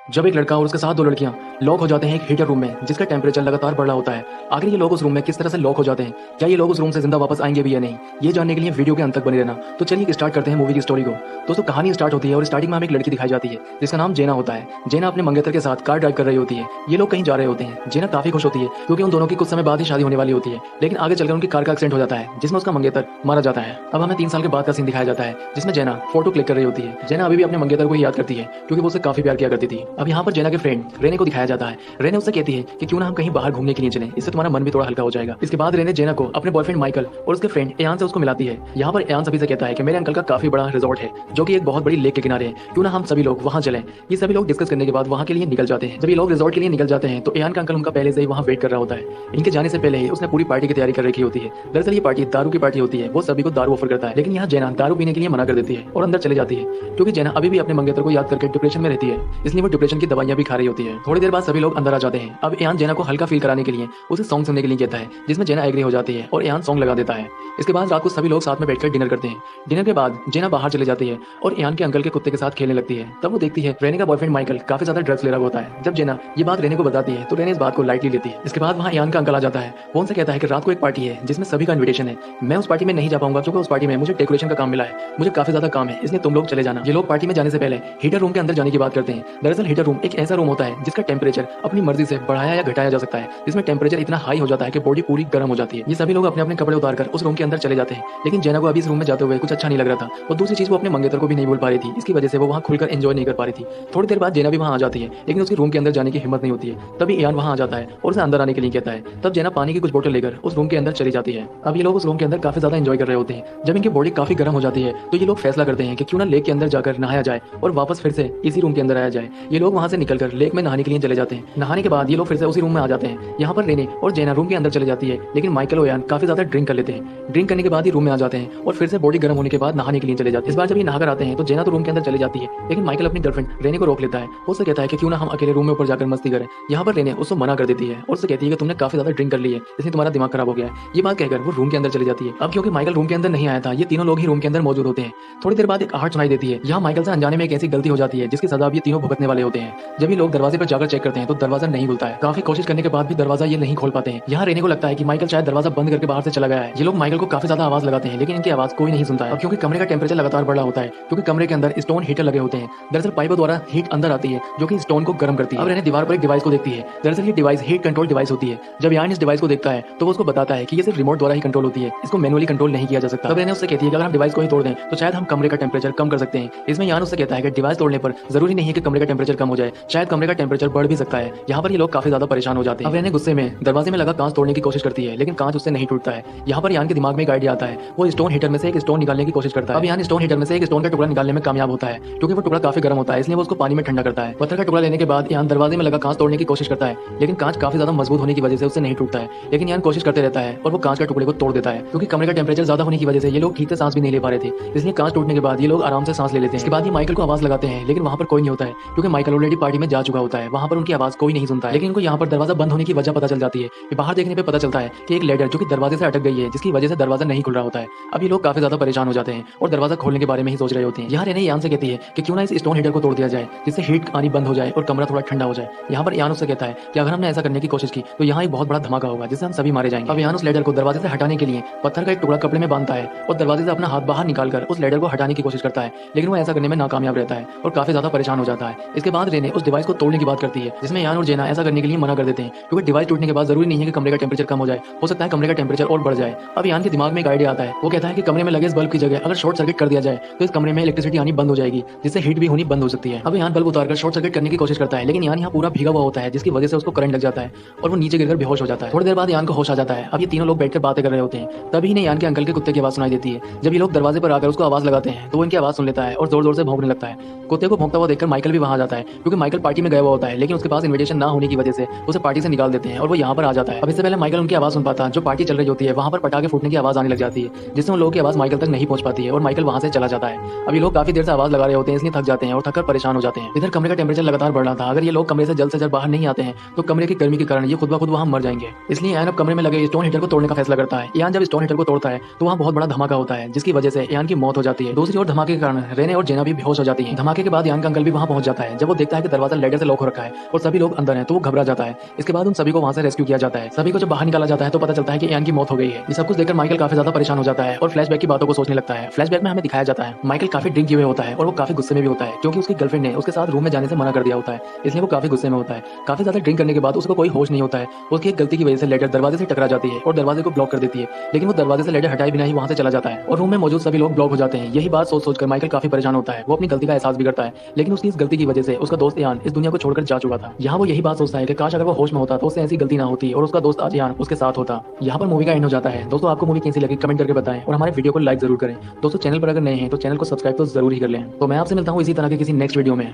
जब एक लड़का और उसके साथ दो लड़कियां लॉक हो जाते हैं एक हीटर रूम में जिसका टेम्परेचर लगातार बढ़ रहा होता है। आखिर ये लोग उस रूम में किस तरह से लॉक हो जाते हैं, क्या ये लोग उस रूम से जिंदा वापस आएंगे भी या नहीं, ये जानने के लिए वीडियो के अंत तक बने रहना। तो चलिए स्टार्ट करते हैं मूवी की स्टोरी को। दोस्तों कहानी स्टार्ट होती है और स्टार्टिंग में हमें एक लड़की दिखाई जाती है जिसका नाम जेना होता है। जेना अपने मंगेतर के साथ कार ड्राइव कर रही होती है। ये लोग कहीं जा रहे होते हैं। जेना काफी खुश होती है क्योंकि उन दोनों की कुछ समय बाद ही शादी होने वाली होती है, लेकिन आगे चलकर उनकी कार का एक्सीडेंट हो जाता है जिसमें उसका मंगेतर मारा जाता है। अब हमें 3 साल के बाद का सीन दिखाया जाता है जिसमें जेना फोटो क्लिक कर रही होती है। जेना अभी भी अपने मंगेतर को ही याद करती है क्योंकि वो उसे काफी प्यार किया करती थी। अब यहाँ पर जेना के फ्रेंड रेने को दिखाया जाता है। रेने उससे कहती है कि क्यों ना हम कहीं बाहर घूमने के लिए चलें, इससे तुम्हारा मन भी थोड़ा हल्का हो जाएगा। इसके बाद रेने जेना को अपने बॉयफ्रेंड माइकल और उसके फ्रेंड एयान से उसको मिलाती है। यहाँ पर एयान सभी से कहता है कि मेरे अंकल का काफी बड़ा रिजॉर्ट है जो कि एक बहुत बड़ी लेक के किनारे है, क्यों ना हम सभी लोग वहाँ चलें। ये सभी लोग डिस्कस करने के बाद वहाँ के लिए निकल जाते हैं। जब ये लोग रिजॉर्ट के लिए निकल जाते हैं तो एयान का अंकल उनका पहले से ही वहाँ वेट कर रहा होता है। इनके जाने से पहले ही उसने पूरी पार्टी की तैयारी कर रखी होती है। दरअसल ये पार्टी दारू की पार्टी होती है। वो सभी को दारू ऑफर करता है, लेकिन यहाँ जेना दारू पीने के लिए मना कर देती है और अंदर चले जाती है क्योंकि जेना अभी भी अपने मंगेतर को याद करके डिप्रेशन में रहती है, इसलिए वो डिप्रेशन की दवाइयां भी खा रही होती है। थोड़ी देर बाद सभी लोग अंदर आ जाते हैं। अब एयान जेना को हल्का फील कराने के लिए उसे सॉन्ग सुनने के लिए कहता है जिसमें जेना एग्री हो जाती है और एयान सॉन्ग लगा देता है। इसके बाद रात को सभी लोग साथ में बैठकर डिनर करते हैं। डिनर के बाद जेना बाहर चले जाती है और एयान के अंकल के कुत्ते के साथ खेलने लगती है। तब वो देखती है रेने का बॉयफ्रेंड माइकल काफी ज्यादा ड्रग्स ले रहा होता है। जब जेना ये बात रेने को बताती है तो रेने इस बात को लाइटली लेती है। इसके बाद वहाँ एयान का अंकल आ जाता है। वो उनसे कहता है कि रात को एक पार्टी है जिसमें सभी का इन्विटेशन है, मैं उस पार्टी में नहीं जा पाऊंगा क्योंकि उस पार्टी में मुझे डेकोरेशन का काम मिला है, मुझे काफी ज्यादा काम है, इसलिए तुम लोग चले जाना। ये लोग पार्टी में जाने से पहले हीटर रूम के अंदर जाने की बात करते हैं। दरअसल हीटर रूम एक ऐसा रूम होता है जिसका टेम्परेचर अपनी मर्जी से बढ़ाया या घटाया जा सकता है, जिसमें टेम्परेचर इतना हाई हो जाता है कि बॉडी पूरी गर्म हो जाती है। ये सभी लोग अपने अपने कपड़े उतारकर उस रूम के अंदर चले जाते हैं, लेकिन जेना को अभी इस रूम में जाते हुए कुछ अच्छा नहीं लग रहा था। और दूसरी चीज वो अपने मंगेतर को भी नहीं बोल पा रही थी, इसकी वजह से वो वहाँ खुलकर एंजॉय नहीं कर पा रही थी। थोड़ी देर बाद जेना भी वहाँ आ जाती है, लेकिन उसकी रूम के अंदर जाने की हिम्मत नहीं होती है। तभी एयान वहाँ आ जाता है और उसे अंदर आने के लिए कहता है। तब जेना पानी की कुछ बोतल लेकर उस रूम के अंदर चली जाती है। अब ये लोग उस रूम के अंदर काफी ज्यादा एंजॉय कर रहे होते हैं। जब इनकी बॉडी काफी गर्म हो जाती है तो ये लोग फैसला करते हैं कि क्यों ना लेक के अंदर जाकर नहाया जाए और वापस फिर से इसी रूम के अंदर आया जाए। ये लोग वहाँ से निकलकर लेक में नहाने के लिए चले जाते हैं। नहाने के बाद ये लोग फिर से उसी रूम में आ जाते हैं। यहाँ पर रेने और जेना रूम के अंदर चले जाती है, लेकिन माइकल और एयान काफी ज्यादा ड्रिंक कर लेते हैं। ड्रिंक करने के बाद ही रूम में आ जाते हैं और फिर से बॉडी गर्म होने के बाद नहाने के लिए चले जाते हैं। इस बार जब ये नहाकर आते हैं तो जेना तो रूम के अंदर चले जाती है, लेकिन माइकल अपनी गर्लफ्रेंड रेने को रोक लेता है। उससे कहता है कि क्यों ना हम अकेले रूम में ऊपर जाकर मस्ती करें। यहाँ पर रेने उसको मना कर देती है और उससे कहती है कि तुमने काफी ज्यादा ड्रिंक कर ली है, इसलिए तुम्हारा दिमाग खराब हो गया है। ये बात कहकर वो रूम के अंदर चली जाती है। अब क्योंकि माइकल रूम के अंदर नहीं आया था, ये तीनों लोग ही रूम के अंदर मौजूद होते हैं। थोड़ी देर बाद एक आहट सुनाई देती है। यहाँ माइकल से अनजाने में एक ऐसी गलती हो जाती है जिसकी सजा अब ये तीनों भुगतने वाले होते हैं। जब ये लोग दरवाजे पर जाकर चेक करते हैं तो दरवाजा नहीं खुलता है। काफी कोशिश करने के बाद भी दरवाजा ये नहीं खोल पाते हैं। यहाँ रेने को लगता है कि माइकल शायद दरवाजा बंद करके बाहर से चला गया है। ये लोग माइकल को काफी ज्यादा आवाज लगाते हैं, लेकिन इनकी आवाज कोई नहीं सुनता है। अब क्योंकि कमरे का टेम्परेचर लगातार बढ़ रहा होता है, क्योंकि कमरे के अंदर स्टोन हीटर लगे होते हैं। दरअसल पाइपों द्वारा हीट अंदर आती है जो कि स्टोन को गर्म करती है। अब रेने दीवार पर एक डिवाइस को देखती है। दरअसल ये डिवाइस हीट कंट्रोल डिवाइस होती है। जब यान इस डिवाइस को देखता है तो वो उसको बताता है कि ये सिर्फ रिमोट द्वारा ही कंट्रोल होती है, इसको मैनुअली कंट्रोल नहीं किया जा सकता। तब रेने उससे कहती है कि अगर हम डिवाइस को ही तोड़ दें तो शायद हम कमरे का टेम्परेचर कम कर सकते हैं। इसमें यान उससे कहता है कि डिवाइस तोड़ने पर जरूरी नहीं है कि कमरे का टेम्परेचर कम हो जाए, शायद कमरे का टेम्परेचर बढ़ भी सकता है। यहाँ पर ये लोग काफी ज्यादा परेशान हो जाते हैं। अब रेने गुस्से में दरवाजे में लगा कांच तोड़ने की कोशिश करती है, लेकिन कांच उससे नहीं टूटता है। यहाँ पर यान के दिमाग में एक आइडिया आता है। वो स्टोन हीटर में से एक स्टोन निकालने की कोशिश करता है। अब यान स्टोन हीटर में से एक स्टोन का टुकड़ा निकालने में कामयाब होता है क्योंकि वो टुकड़ा काफी गर्म होता है, इसलिए वो उसको पानी में ठंडा करता है। पत्थर का टुकड़ा लेने के बाद यान दरवाजे में लगा कांच तोड़ने की कोशिश करता है, लेकिन कांच काफी ज्यादा मजबूत होने की वजह से उससे नहीं टूटता है। लेकिन यान कोशिश करते रहता है और वो कांच के टुकड़े को तोड़ देता है। क्योंकि कमरे का टेम्परेचर ज्यादा होने की वजह से ये लोग ठीक से सांस भी नहीं ले पा रहे थे, इसलिए कांच टूटने के बाद ये लोग आराम से सांस ले लेते हैं। इसके बाद ये माइकल को आवाज लगाते हैं, लेकिन वहाँ पर कोई नहीं होता है क्योंकि माइकल ऑलरेडी पार्टी में जा चुका होता है। वहाँ पर उनकी आवाज कोई नहीं सुनता है। लेकिन इनको यहाँ पर दरवाजा बंद होने की वजह पता चल जाती है। बाहर देखने पर पता चलता है कि एक लेडर जो कि दरवाजे से अटक गई है, जिसकी वजह से दरवाजा नहीं खुल रहा होता है। अब ये लोग काफी ज्यादा परेशान हो जाते हैं और दरवाजा खोलने के बारे में ही सोच रहे होते हैं। यहाँ रेने यान से कहती है कि क्यों ना इस स्टोन हीटर को तोड़ दिया जाए, जिससे हीट आनी बंद हो जाए और कमरा थोड़ा ठंडा हो जाए। यहाँ पर यान उससे कहता है कि अगर हमने ऐसा करने की कोशिश की तो यहाँ एक बहुत बड़ा धमाका होगा जिससे हम सभी मारे जाएंगे। अब यान उस लेडर को दरवाजे से हटाने के लिए पत्थर का एक टुकड़ा कपड़े में बांधता है और दरवाजे से अपना हाथ बाहर निकालकर उस लेडर को हटाने की कोशिश करता है, लेकिन वो ऐसा करने में नाकामयाब रहता है और काफी ज्यादा परेशान हो जाता है। इसके बाद रेने उस डिवाइस को तोड़ने की बात करती है, जिसमें यान और जेना ऐसा करने के लिए मना कर देते हैं क्योंकि डिवाइस टूटने के बाद जरूरी नहीं है कि कमरे का टेम्परेचर कम हो जाए, हो सकता है कमरे का टेम्परेचर और बढ़ जाए। अब यान के दिमाग में एक आइडिया आता है। वो कहता है कि कमरे में लगे इस बल्ब की जगह अगर शॉर्ट सर्किट कर दिया जाए तो इस कमरे में इलेक्ट्रिसिटी आनी बंद हो जाएगी, जिससे हीट भी होनी बंद हो सकती है। अब यान बल्ब उतारकर शॉर्ट सर्किट करने की कोशिश करता है, लेकिन यान यहाँ पूरा भीगा हुआ होता है, जिसकी वजह से उसको करंट लग जाता है और वो नीचे गिरकर बेहोश हो जाता है। थोड़ी देर बाद यान को होश आ जाता है। अब ये तीनों लोग बैठकर बातें कर रहे होते हैं। तभी इन्हें यान के अंकल के कुत्ते की आवाज सुनाई देती है। जब ये लोग दरवाजे पर आकर उसको आवाज लगाते हैं तो वो इनकी आवाज सुन लेता है और जोर जोर से भौंकने लगता है। कुत्ते को भौंकता हुआ देखकर माइकल भी वहां जाता है क्योंकि माइकल पार्टी में गया हुआ होता है, लेकिन उसके पास इन्विटेशन ना होने की वजह से उसे पार्टी से निकाल देते हैं और वो यहाँ पर आ जाता है। अब इससे पहले माइकल उनकी आवाज सुन पाता, जो पार्टी चल रही होती है वहाँ पर पटाखे फूटने की आवाज आने लग जाती है, जिससे उन लोगों की आवाज माइकल तक नहीं पहुंच पाती है और माइकल वहां से चला जाता है। अब ये लोग काफी देर से आवाज लगा रहे होते हैं, इसलिए थक जाते हैं और थककर परेशान हो जाते हैं। इधर कमरे का टेम्परेचर लगातार बढ़ रहा था। अगर ये लोग कमरे से जल्द बाहर नहीं आते हैं तो कमरे की गर्मी के कारण ये खुद ब खुद वहां मर जाएंगे। इसलिए यान अब कमरे में लगे स्टोन हीटर को तोड़ने का फैसला करता है। यान जब स्टोन हीटर को तोड़ता है तो वहाँ बहुत बड़ा धमाका होता है, जिसकी वजह से यान की मौत हो जाती है। दूसरी ओर धमाके के कारण रेने और जेना भी बेहोश हो जाती है। धमाके के बाद यान का अंकल भी वहाँ पहुंच जाता है। जब वो वो देखता है कि दरवाजा लेडर से लॉक हो रखा है और सभी लोग अंदर हैं, तो वो घबरा जाता है। इसके बाद उन सभी को वहां से रेस्क्यू किया जाता है। सभी को जब बाहर निकाला जाता है तो पता चलता है कि इयान की मौत हो गई है। ये सब कुछ देखकर माइकल काफी ज्यादा परेशान हो जाता है और फ्लैशबैक की बातों को सोचने लगता है। फ्लैशबैक में हमें दिखाया जाता है माइकल काफी ड्रिंक किए हुए होता है और वो काफी गुस्से में भी होता है, क्योंकि उसकी गर्लफ्रेंड ने उसके साथ रूम में जाने से मना कर दिया होता है, इसलिए वो काफी गुस्से में होता है। काफी ज्यादा ड्रिंक करने के बाद उसको कोई होश नहीं होता है। उसकी एक गलती की वजह से लेडर दरवाजे से टकरा जाती है और दरवाजे को ब्लॉक कर देती है, लेकिन वो दरवाजे से लेडर हटाए बिना ही वहां से चला जाता है और रूम में मौजूद सभी लोग ब्लॉक हो जाते हैं। यही बात सोच सोचकर माइकल काफी परेशान होता है। वो अपनी गलती का एहसास भी करता है, लेकिन उसकी इस गलती की वजह से उसका दोस्त इयान इस दुनिया को छोड़कर जा चुका था। यहाँ वो यही बात सोचता है कि काश अगर वो होश में होता तो उससे ऐसी गलती ना होती और उसका दोस्त आज इयान उसके साथ होता। यहाँ पर मूवी का एंड हो जाता है। दोस्तों आपको मूवी कैसी लगी कमेंट करके बताएं और हमारे वीडियो को लाइक जरूर करें। दोस्तों चैनल पर अगर नए हैं तो चैनल को सब्सक्राइब तो जरूर ही कर लें। तो मैं आपसे मिलता हूँ इसी तरह के किसी नेक्स्ट वीडियो में।